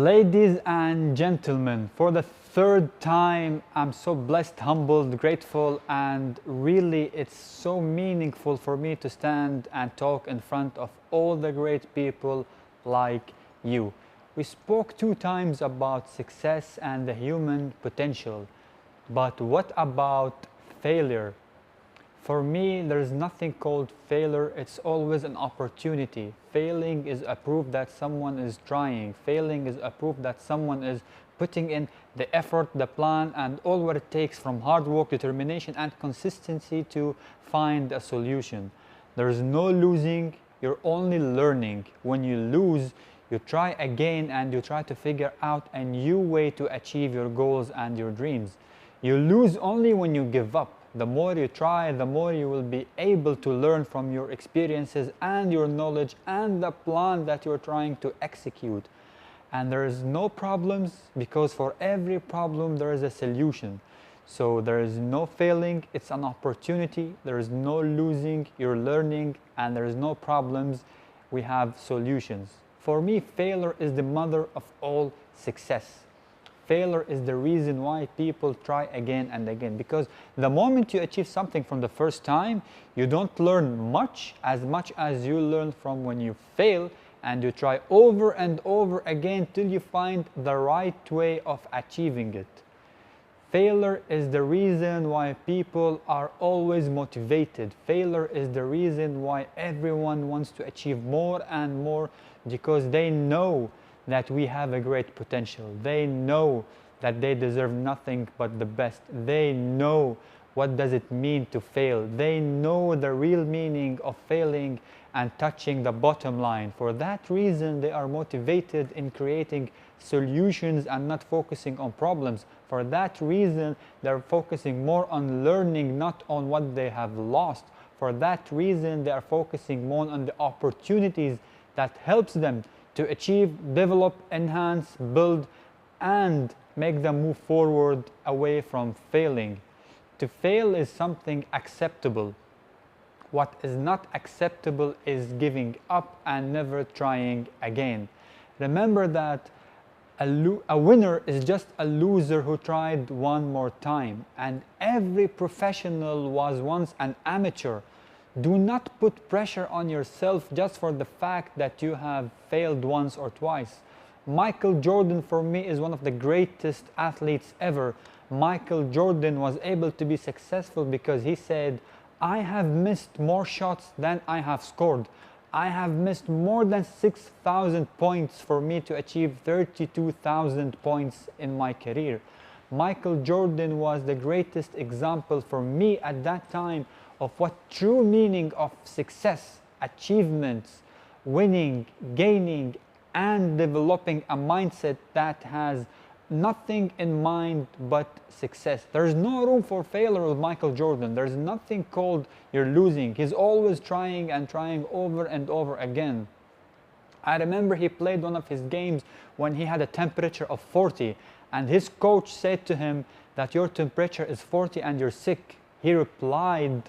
Ladies and gentlemen, for the third time, I'm so blessed, humbled, grateful, and really it's so meaningful for me to stand and talk in front of all the great people like you. We spoke two times about success and the human potential, but what about failure? For me, there's nothing called failure. It's always an opportunity. Failing is a proof that someone is trying. Failing is a proof that someone is putting in the effort, the plan, and all what it takes from hard work, determination, and consistency to find a solution. There's no losing. You're only learning. When you lose, you try again and you try to figure out a new way to achieve your goals and your dreams. You lose only when you give up. The more you try, the more you will be able to learn from your experiences and your knowledge and the plan that you're trying to execute. And there is no problems because for every problem there is a solution. So there is no failing, it's an opportunity. There is no losing, you're learning, and there is no problems, we have solutions. For me, failure is the mother of all success. Failure is the reason why people try again and again, because the moment you achieve something from the first time, you don't learn much as you learn from when you fail and you try over and over again till you find the right way of achieving it. Failure is the reason why people are always motivated. Failure is the reason why everyone wants to achieve more and more, because they know that we have a great potential. They know that they deserve nothing but the best. They know what does it mean to fail. They know the real meaning of failing and touching the bottom line. For that reason, they are motivated in creating solutions and not focusing on problems. For that reason, they're focusing more on learning, not on what they have lost. For that reason, they are focusing more on the opportunities that helps them to achieve, develop, enhance, build, and make them move forward away from failing. To fail is something acceptable. What is not acceptable is giving up and never trying again. Remember that a winner is just a loser who tried one more time, and every professional was once an amateur. Do not put pressure on yourself just for the fact that you have failed once or twice. Michael Jordan for me is one of the greatest athletes ever. Michael Jordan was able to be successful because he said, I have missed more shots than I have scored. I have missed more than 6,000 points for me to achieve 32,000 points in my career. Michael Jordan was the greatest example for me at that time of what true meaning of success, achievements, winning, gaining, and developing a mindset that has nothing in mind but success. There's no room for failure with Michael Jordan. There's nothing called you're losing. He's always trying and trying over and over again. I remember he played one of his games when he had a temperature of 40, and his coach said to him that your temperature is 40 and you're sick. He replied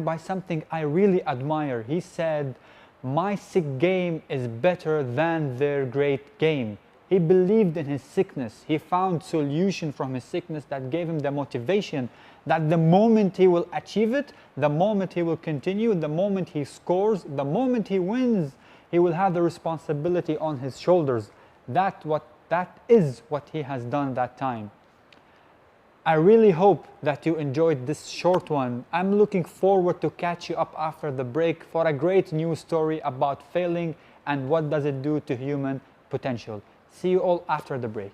by something I really admire. He said, my sick game is better than their great game. He believed in his sickness. He found solution from his sickness that gave him the motivation that the moment he will achieve it, the moment he will continue, the moment he scores, the moment he wins, he will have the responsibility on his shoulders. That is what he has done that time. I really hope that you enjoyed this short one. I'm looking forward to catch you up after the break for a great news story about failing and what does it do to human potential. See you all after the break.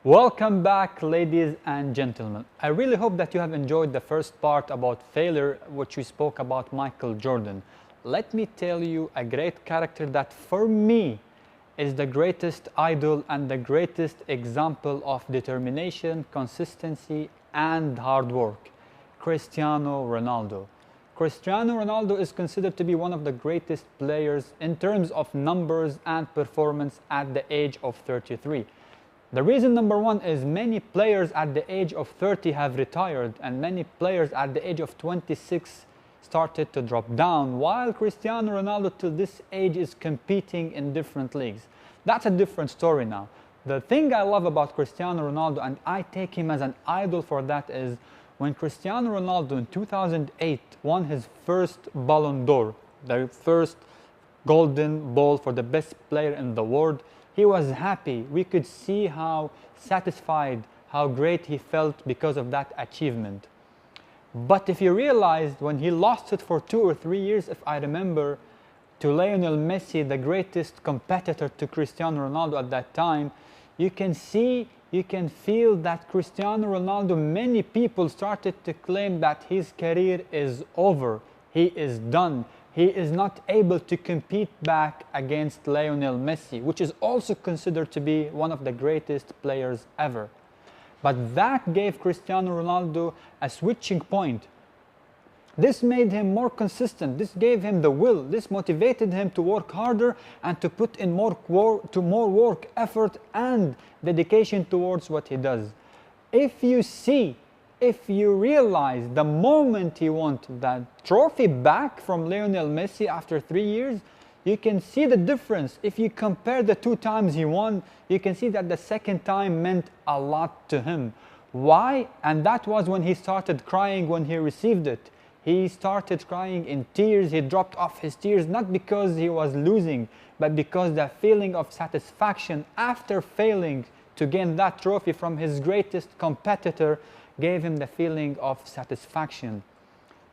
Welcome back, ladies and gentlemen. I really hope that you have enjoyed the first part about failure, which we spoke about Michael Jordan. Let me tell you a great character that for me is the greatest idol and the greatest example of determination, consistency, and hard work. Cristiano Ronaldo. Cristiano Ronaldo is considered to be one of the greatest players in terms of numbers and performance at the age of 33. The reason number one is many players at the age of 30 have retired, and many players at the age of 26 started to drop down, while Cristiano Ronaldo till this age is competing in different leagues. That's a different story now. The thing I love about Cristiano Ronaldo, and I take him as an idol for that, is when Cristiano Ronaldo in 2008 won his first Ballon d'Or, the first golden ball for the best player in the world, he was happy. We could see how satisfied, how great he felt because of that achievement. But if you realized when he lost it for 2 or 3 years, if I remember, to Lionel Messi, the greatest competitor to Cristiano Ronaldo at that time, you can see, you can feel that Cristiano Ronaldo, many people started to claim that his career is over. He is done. He is not able to compete back against Lionel Messi, which is also considered to be one of the greatest players ever. But that gave Cristiano Ronaldo a switching point. This made him more consistent. This gave him the will. This motivated him to work harder and to put in more work, effort, and dedication towards what he does. If you realize the moment he won that trophy back from Lionel Messi after 3 years, you can see the difference. If you compare the 2 times he won, you can see that the second time meant a lot to him. Why? And that was when he started crying when he received it. He started crying in tears. He dropped off his tears, not because he was losing, but because the feeling of satisfaction after failing to gain that trophy from his greatest competitor gave him the feeling of satisfaction.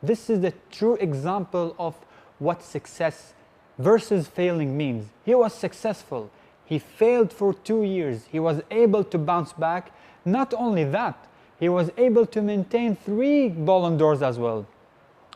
This is the true example of what success versus failing means. He was successful. He failed for 2 years. He was able to bounce back. Not only that, he was able to maintain 3 Ballon d'Ors as well.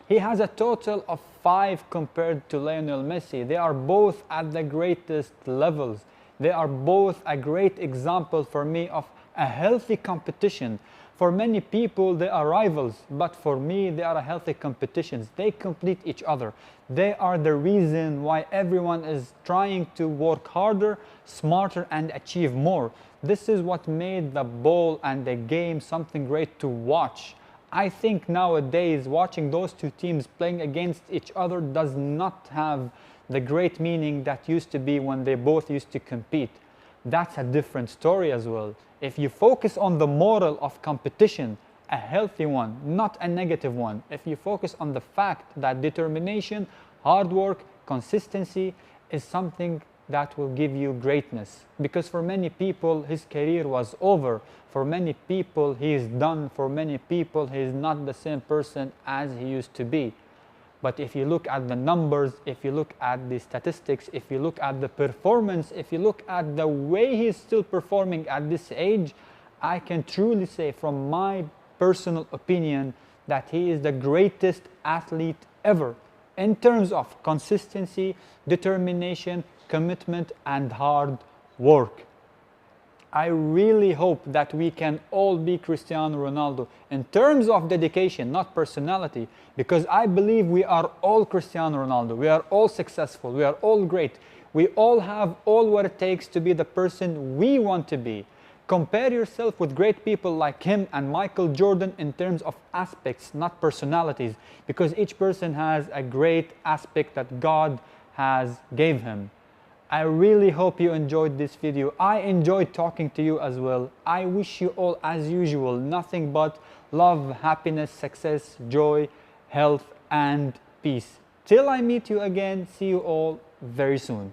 He has a total of 5 compared to Lionel Messi. They are both at the greatest levels. They are both a great example for me of a healthy competition. For many people, they are rivals, but for me, they are healthy competitions. They complete each other. They are the reason why everyone is trying to work harder, smarter, and achieve more. This is what made the ball and the game something great to watch. I think nowadays, watching those 2 teams playing against each other does not have the great meaning that used to be when they both used to compete. That's a different story as well. If you focus on the moral of competition, a healthy one, not a negative one, if you focus on the fact that determination, hard work, consistency is something that will give you greatness. Because for many people, his career was over. For many people, he is done. For many people, he is not the same person as he used to be. But if you look at the numbers, if you look at the statistics, if you look at the performance, if you look at the way he is still performing at this age, I can truly say from my personal opinion that he is the greatest athlete ever in terms of consistency, determination, commitment, and hard work. I really hope that we can all be Cristiano Ronaldo in terms of dedication, not personality, because I believe we are all Cristiano Ronaldo. We are all successful. We are all great. We all have all what it takes to be the person we want to be. Compare yourself with great people like him and Michael Jordan in terms of aspects, not personalities, because each person has a great aspect that God has gave him. I really hope you enjoyed this video. I enjoyed talking to you as well. I wish you all, as usual, nothing but love, happiness, success, joy, health, and peace. Till I meet you again, see you all very soon.